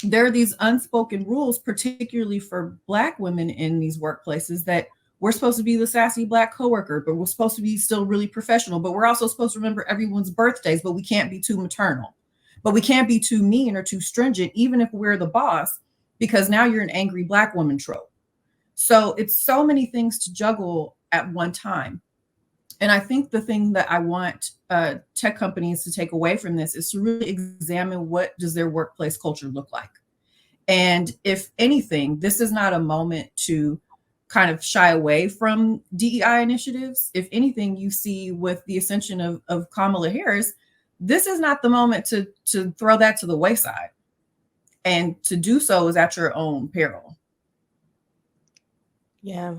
there are these unspoken rules, particularly for Black women in these workplaces, that we're supposed to be the sassy Black coworker, but we're supposed to be still really professional. But we're also supposed to remember everyone's birthdays, but we can't be too maternal. But we can't be too mean or too stringent, even if we're the boss, because now you're an angry Black woman trope. So it's so many things to juggle at one time. And I think the thing that I want tech companies to take away from this is to really examine, what does their workplace culture look like? And if anything, this is not a moment to kind of shy away from DEI initiatives. If anything, you see with the ascension of Kamala Harris, this is not the moment to throw that to the wayside. And to do so is at your own peril. Yeah.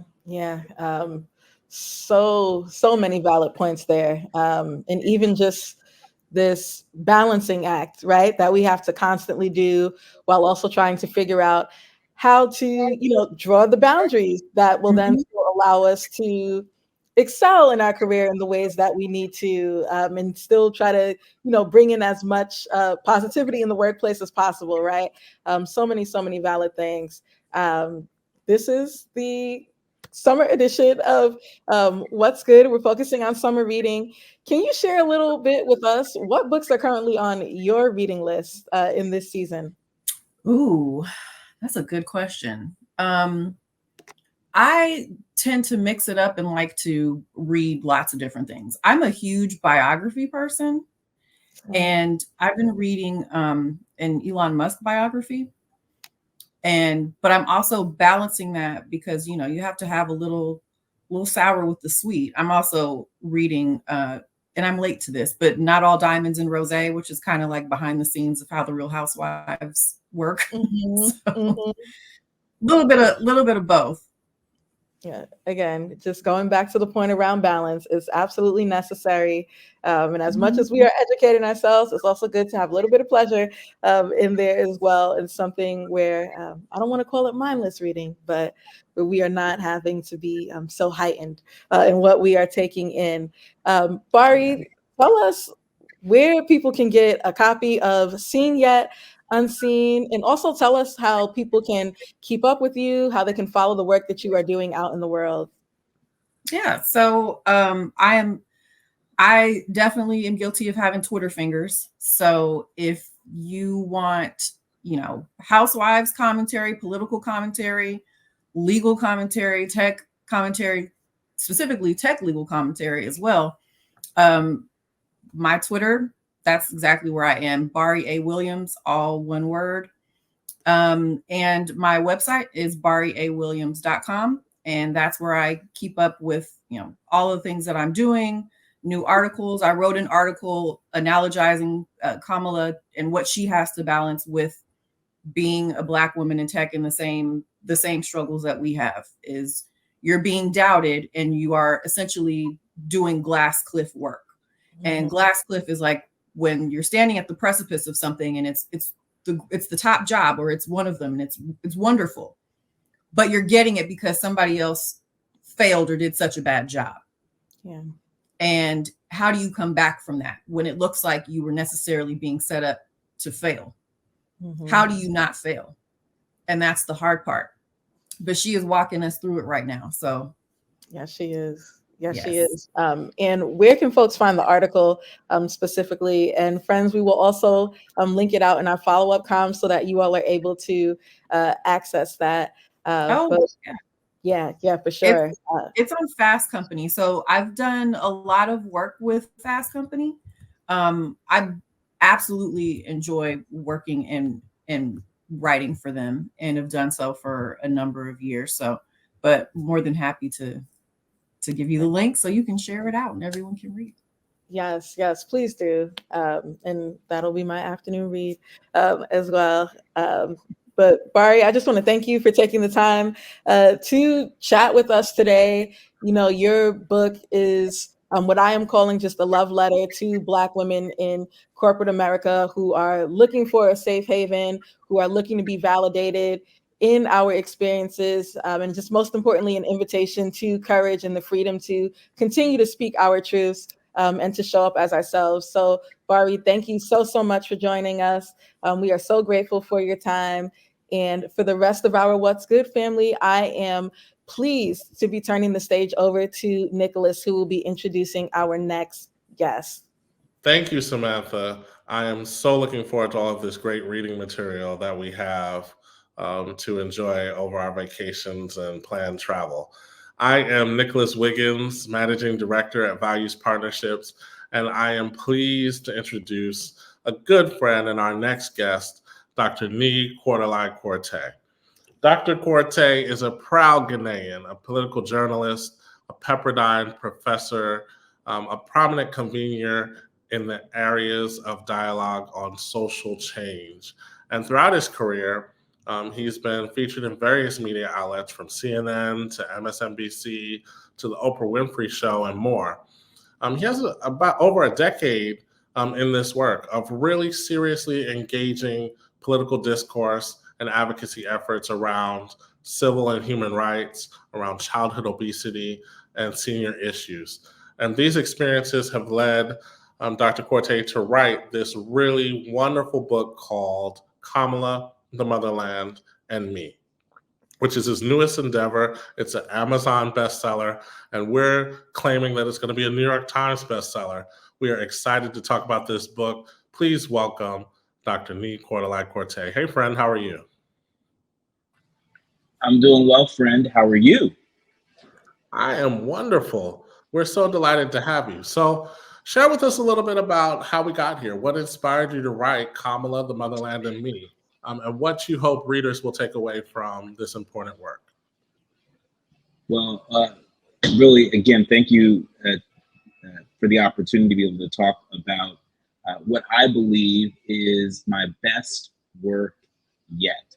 So many valid points there. And even just this balancing act, right, that we have to constantly do while also trying to figure out how to, draw the boundaries that will then still allow us to excel in our career in the ways that we need to, and still try to, bring in as much positivity in the workplace as possible, right? So many valid things. This is the summer edition of What's Good. We're focusing on summer reading. Can you share a little bit with us? What books are currently on your reading list in this season? Ooh, that's a good question. I tend to mix it up and like to read lots of different things. I'm a huge biography person, and I've been reading an Elon Musk biography. But I'm also balancing that because, you have to have a little sour with the sweet. I'm also reading, and I'm late to this, but Not All Diamonds and Rosé, which is kind of like behind the scenes of how the Real Housewives work. Little bit of both. Yeah, again, just going back to the point around balance is absolutely necessary. And as much as we are educating ourselves, it's also good to have a little bit of pleasure in there as well. And something where I don't want to call it mindless reading, but where we are not having to be so heightened in what we are taking in. Bari, tell us where people can get a copy of Seen Yet Unseen, and also tell us how people can keep up with you, how they can follow the work that you are doing out in the world. Yeah, so I definitely am guilty of having Twitter fingers. So if you want, housewives commentary, political commentary, legal commentary, tech commentary, specifically tech legal commentary as well, my Twitter, that's exactly where I am. Bari A. Williams, all one word. And my website is bariawilliams.com. And that's where I keep up with, all the things that I'm doing, new articles. I wrote an article analogizing Kamala and what she has to balance with being a Black woman in tech, in the same struggles that we have. Is you're being doubted and you are essentially doing glass cliff work. And glass cliff is like when you're standing at the precipice of something and it's the top job, or it's one of them, and it's wonderful, but you're getting it because somebody else failed or did such a bad job. Yeah. And how do you come back from that when it looks like you were necessarily being set up to fail? How do you not fail? And that's the hard part. But she is walking us through it right now. So yeah, she is. Yes, she Yes. is. And where can folks find the article specifically? And friends, we will also link it out in our follow-up comms so that you all are able to access that. Oh, But yeah. yeah, for sure. It's on Fast Company. So I've done a lot of work with Fast Company. I absolutely enjoy working and writing for them and have done so for a number of years. So, but more than happy to give you the link so you can share it out and everyone can read. Yes, please do. And that'll be my afternoon read as well. But Bari, I just want to thank you for taking the time to chat with us today. You know, your book is what I am calling just a love letter to Black women in corporate America who are looking for a safe haven, who are looking to be validated in our experiences, and just most importantly, an invitation to courage and the freedom to continue to speak our truths. And to show up as ourselves. So, Bari, thank you so much for joining us. We are so grateful for your time. And for the rest of our What's Good family, I am pleased to be turning the stage over to Nicholas, who will be introducing our next guest. Thank you, Samantha. I am so looking forward to all of this great reading material that we have to enjoy over our vacations and planned travel. I am Nicholas Wiggins, Managing Director at Values Partnerships, and I am pleased to introduce a good friend and our next guest, Dr. Nii-Quartelai Quartey. Dr. Quartey is a proud Ghanaian, a political journalist, a Pepperdine professor, a prominent convener in the areas of dialogue on social change. And throughout his career, he's been featured in various media outlets from CNN to MSNBC to the Oprah Winfrey Show and more. He has about over a decade in this work of really seriously engaging political discourse and advocacy efforts around civil and human rights, around childhood obesity, and senior issues. And these experiences have led Dr. Quartey to write this really wonderful book called Kamala, the Motherland, and Me, which is his newest endeavor. It's an Amazon bestseller, and we're claiming that it's going to be a New York Times bestseller. We are excited to talk about this book. Please welcome Dr. Nii-Quartelai Quartey. Hey, friend, how are you? I'm doing well, friend. How are you? I am wonderful. We're so delighted to have you. So share with us a little bit about how we got here. What inspired you to write Kamala, the Motherland, and Me? And what you hope readers will take away from this important work. Well, really, again, thank you for the opportunity to be able to talk about what I believe is my best work yet.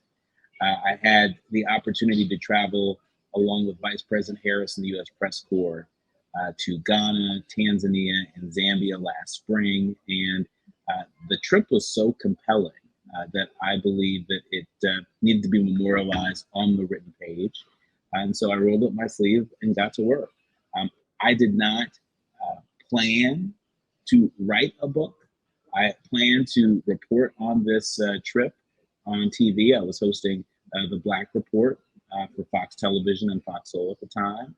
I had the opportunity to travel along with Vice President Harris and the U.S. Press Corps to Ghana, Tanzania, and Zambia last spring. And the trip was so compelling that I believe that it needed to be memorialized on the written page. And so I rolled up my sleeve and got to work. I did not plan to write a book. I planned to report on this trip on TV. I was hosting the Black Report for Fox Television and Fox Soul at the time.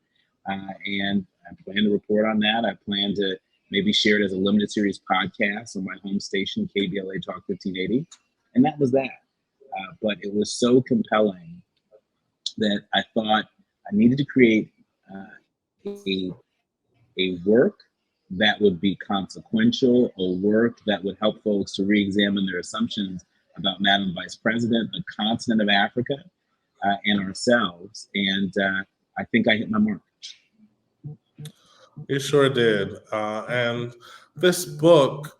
And I planned to report on that. I planned to maybe share it as a limited series podcast on my home station, KBLA Talk 1580. And that was that. But it was so compelling that I thought I needed to create a work that would be consequential, a work that would help folks to re-examine their assumptions about Madam Vice President, the continent of Africa, and ourselves. And I think I hit my mark. You sure did. And this book,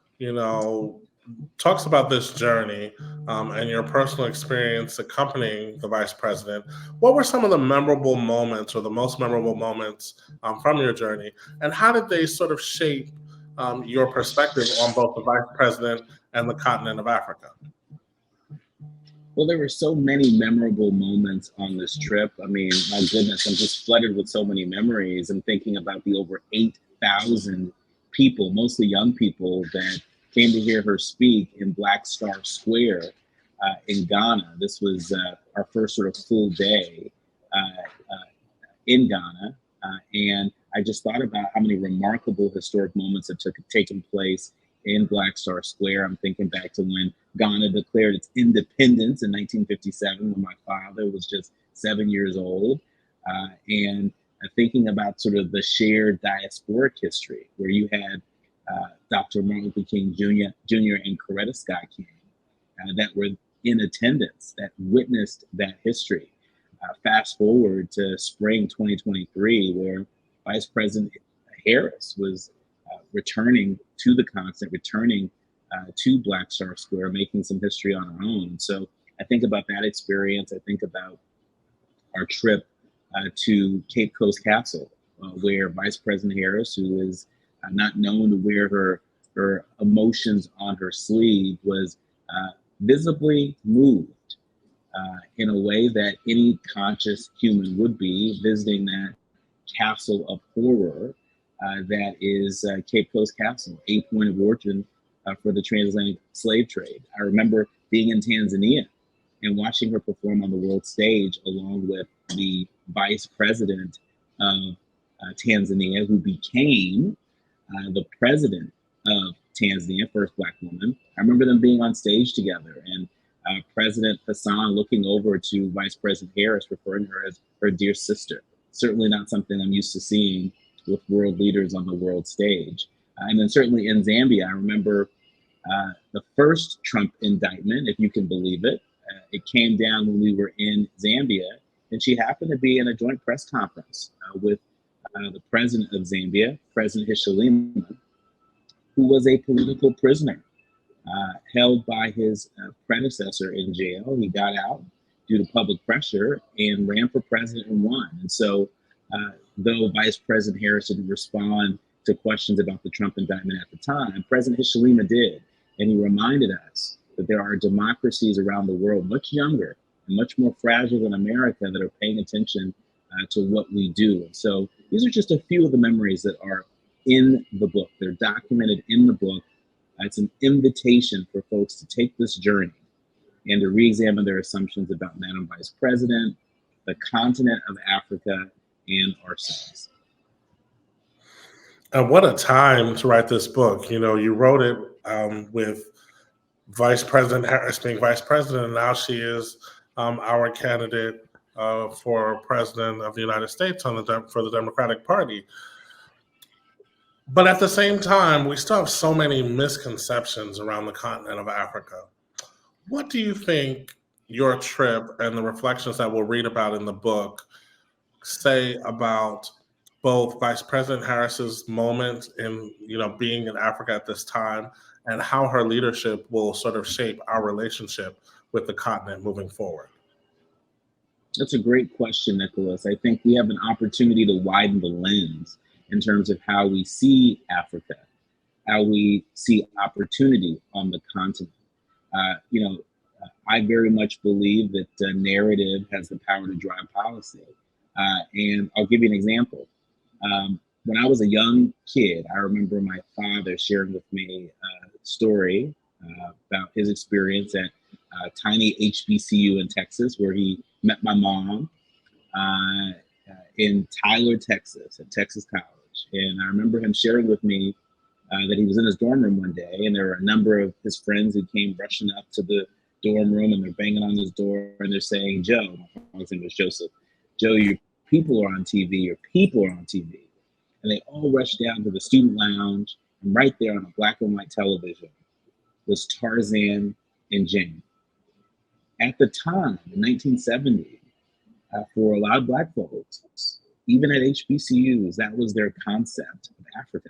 talks about this journey and your personal experience accompanying the vice president. What were some of the memorable moments or the most memorable moments from your journey? And how did they sort of shape your perspective on both the vice president and the continent of Africa? Well, there were so many memorable moments on this trip. I mean, my goodness, I'm just flooded with so many memories. I'm thinking about the over 8,000 people, mostly young people, that came to hear her speak in Black Star Square in Ghana. This was our first sort of full day in Ghana. And I just thought about how many remarkable historic moments have taken place in Black Star Square. I'm thinking back to when Ghana declared its independence in 1957, when my father was just 7 years old. And thinking about sort of the shared diasporic history, where you had Dr. Martin Luther King Jr. and Coretta Scott King that were in attendance, that witnessed that history. Fast forward to spring 2023, where Vice President Harris was returning to the continent, returning to Black Star Square, making some history on her own. So I think about that experience. I think about our trip to Cape Coast Castle, where Vice President Harris, who is not known to wear her emotions on her sleeve, was visibly moved in a way that any conscious human would be, visiting that castle of horror that is Cape Coast Castle, a point of origin for the transatlantic slave trade. I remember being in Tanzania and watching her perform on the world stage along with the vice president of Tanzania, who became the president of Tanzania, first Black woman. I remember them being on stage together, and President Hassan looking over to Vice President Harris, referring to her as her dear sister. Certainly not something I'm used to seeing with world leaders on the world stage. And then certainly in Zambia, I remember the first Trump indictment, if you can believe it. It came down when we were in Zambia, and she happened to be in a joint press conference with the president of Zambia, President Hichilema, who was a political prisoner, held by his predecessor in jail. He got out due to public pressure and ran for president and won. And so though Vice President Harris didn't respond to questions about the Trump indictment at the time, President Hichilema did. And he reminded us that there are democracies around the world much younger and much more fragile than America that are paying attention to what we do. And so these are just a few of the memories that are in the book. They're documented in the book. It's an invitation for folks to take this journey and to re-examine their assumptions about Madam Vice President, the continent of Africa, and ourselves. And what a time to write this book. You know, you wrote it with Vice President Harris being vice president, and now she is our candidate for president of the United States for the Democratic Party. But at the same time, we still have so many misconceptions around the continent of Africa. What do you think your trip and the reflections that we'll read about in the book say about both Vice President Harris's moment in, being in Africa at this time, and how her leadership will sort of shape our relationship with the continent moving forward? That's a great question, Nicholas. I think we have an opportunity to widen the lens in terms of how we see Africa, how we see opportunity on the continent. I very much believe that narrative has the power to drive policy. And I'll give you an example. When I was a young kid, I remember my father sharing with me a story about his experience at a tiny HBCU in Texas, where he met my mom in Tyler, Texas, at Texas College. And I remember him sharing with me that he was in his dorm room one day, and there were a number of his friends who came rushing up to the dorm room, and they're banging on his door, and they're saying, "Joe," my name was Joseph, "Joe, your people are on TV, your people are on TV." And they all rushed down to the student lounge, and right there on a black and white television was Tarzan and Jane. At the time, in 1970, for a lot of Black folks, even at HBCUs, that was their concept of Africa.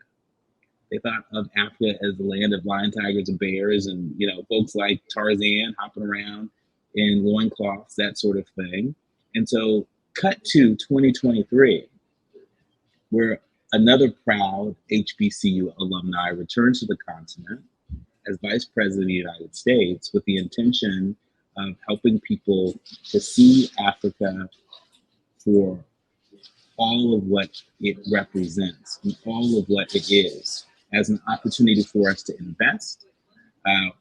They thought of Africa as the land of lion, tigers, and bears, and folks like Tarzan hopping around in loincloths, that sort of thing. And so, cut to 2023, where another proud HBCU alumni returns to the continent as Vice President of the United States with the intention of helping people to see Africa for all of what it represents and all of what it is, as an opportunity for us to invest,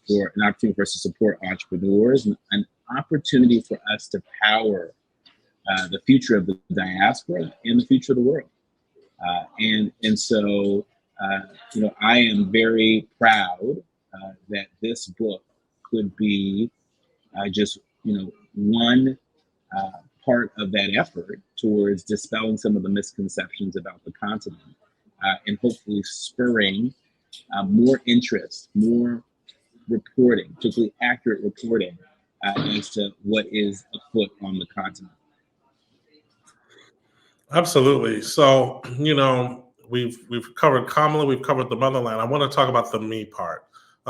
for an opportunity for us to support entrepreneurs, and an opportunity for us to power the future of the diaspora and the future of the world. And so, I am very proud that this book could be just, one part of that effort towards dispelling some of the misconceptions about the continent, and hopefully spurring more interest, more reporting, particularly accurate reporting, as to what is afoot on the continent. Absolutely. So, we've covered Kamala, we've covered the motherland. I want to talk about the me part,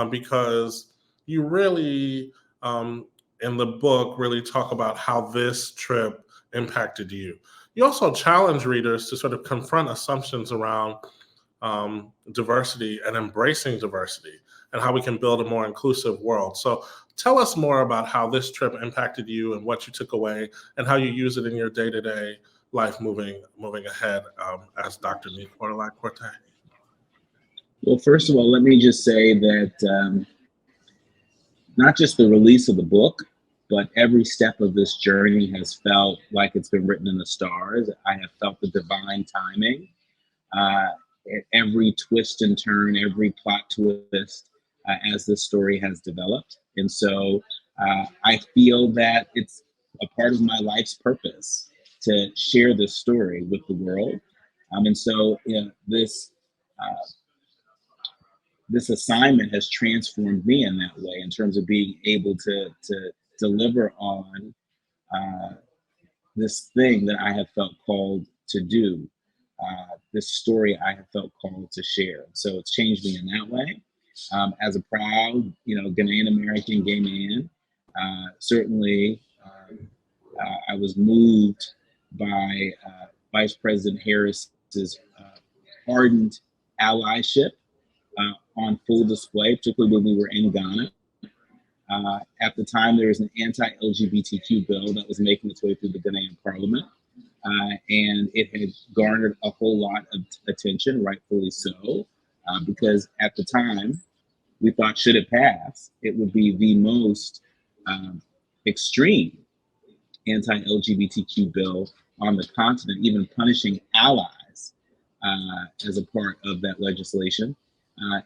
because you really, in the book, really talk about how this trip impacted you. You also challenge readers to sort of confront assumptions around diversity and embracing diversity and how we can build a more inclusive world. So tell us more about how this trip impacted you and what you took away and how you use it in your day-to-day life moving ahead, as Dr. Nii-Quartelai. Well, first of all, let me just say that not just the release of the book, but every step of this journey has felt like it's been written in the stars. I have felt the divine timing. At every twist and turn, every plot twist, as this story has developed. And so I feel that it's a part of my life's purpose to share this story with the world. And so this assignment has transformed me in that way, in terms of being able to deliver on this thing that I have felt called to do, this story I have felt called to share. So it's changed me in that way. As a proud, Ghanaian American gay man, certainly I was moved by Vice President Harris's ardent allyship on full display, particularly when we were in Ghana. At the time, there was an anti-LGBTQ bill that was making its way through the Ghanaian parliament. And it had garnered a whole lot of attention, rightfully so, because at the time, we thought, should it pass, it would be the most extreme anti-LGBTQ bill on the continent, even punishing allies as a part of that legislation.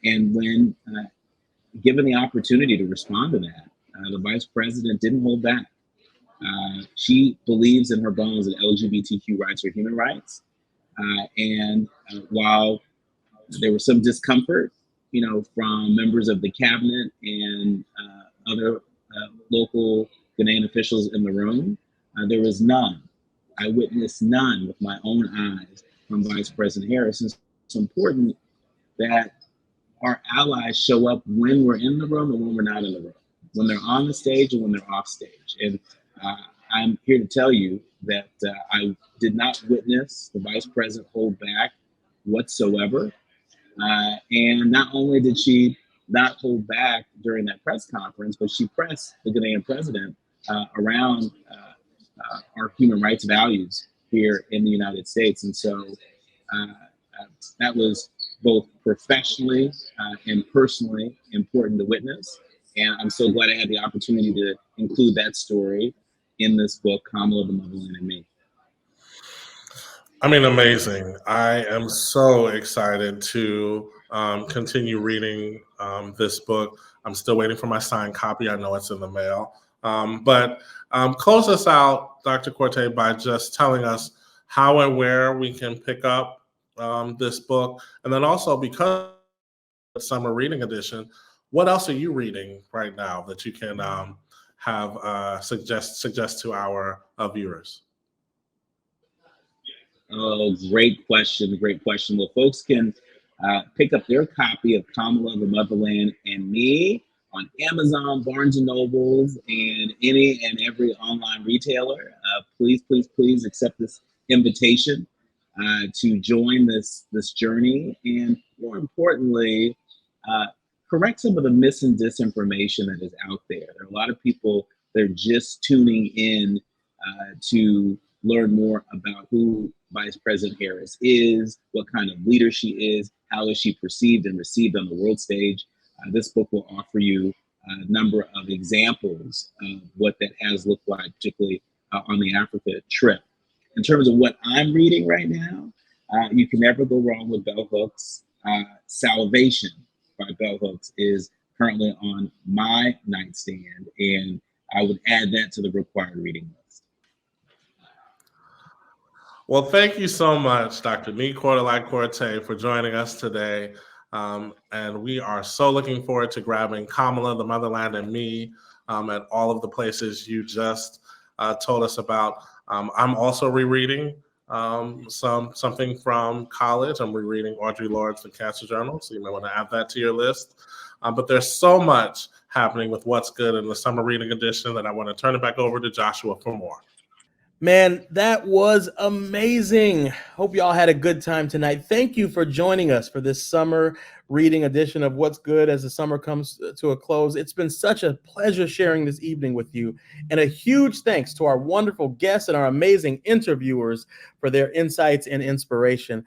And when given the opportunity to respond to that, the vice president didn't hold back. She believes in her bones that LGBTQ rights are human rights. And while there was some discomfort, from members of the cabinet and other local Ghanaian officials in the room, there was none. I witnessed none with my own eyes from Vice President Harris. And it's important that our allies show up when we're in the room and when we're not in the room, when they're on the stage and when they're off stage. And I'm here to tell you that I did not witness the vice president hold back whatsoever. And not only did she not hold back during that press conference, but she pressed the Ghanaian president around our human rights values here in the United States. And so that was both professionally and personally important to witness. And I'm so glad I had the opportunity to include that story in this book, Kamala, the Motherland, and Me. I mean, amazing. I am so excited to continue reading this book. I'm still waiting for my signed copy. I know it's in the mail. But close us out, Dr. Quartelai, by just telling us how and where we can pick up this book. And then also, because it's summer reading edition, what else are you reading right now that you can suggest to our viewers? Oh, great question. Great question. Well, folks can pick up their copy of Kamala, the Motherland, and Me on Amazon, Barnes & Nobles, and any and every online retailer. Please accept this invitation to join this journey, and more importantly, correct some of the mis and disinformation that is out there. There are a lot of people that are just tuning in to learn more about who Vice President Harris is, what kind of leader she is, how is she perceived and received on the world stage. This book will offer you a number of examples of what that has looked like, particularly on the Africa trip. In terms of what I'm reading right now, You can never go wrong with bell hooks. Salvation by Bell Hooks is currently on my nightstand, and I would add that to the required reading list. Well, thank you so much, Dr. Nii-Quartelai Quartey, for joining us today. And we are so looking forward to grabbing Kamala, the Motherland, and me at all of the places you just told us about. I'm also rereading something from college. I'm rereading Audre Lorde's The Cancer Journal, so you may want to add that to your list. But there's so much happening with What's Good in the summer reading edition that I want to turn it back over to Joshua for more. Man, that was amazing. Hope y'all had a good time tonight. Thank you for joining us for this summer reading edition of What's Good as the summer comes to a close. It's been such a pleasure sharing this evening with you. And a huge thanks to our wonderful guests and our amazing interviewers for their insights and inspiration.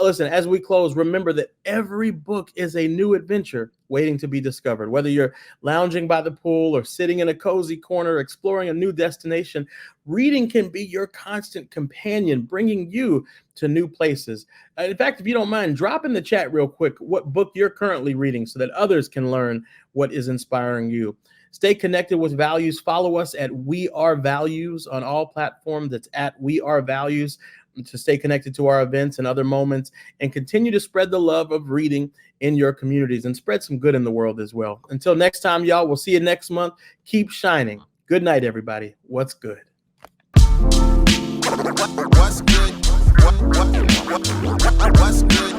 Listen, as we close, remember that every book is a new adventure waiting to be discovered. Whether you're lounging by the pool or sitting in a cozy corner, exploring a new destination, reading can be your constant companion, bringing you to new places. In fact, if you don't mind, drop in the chat real quick what book you're currently reading so that others can learn what is inspiring you. Stay connected with Values. Follow us at We Are Values on all platforms. That's at We Are Values to stay connected to our events and other moments, and continue to spread the love of reading in your communities and spread some good in the world as well. Until next time, y'all, we'll see you next month. Keep shining. Good night, everybody. What's good? What's good? What's good?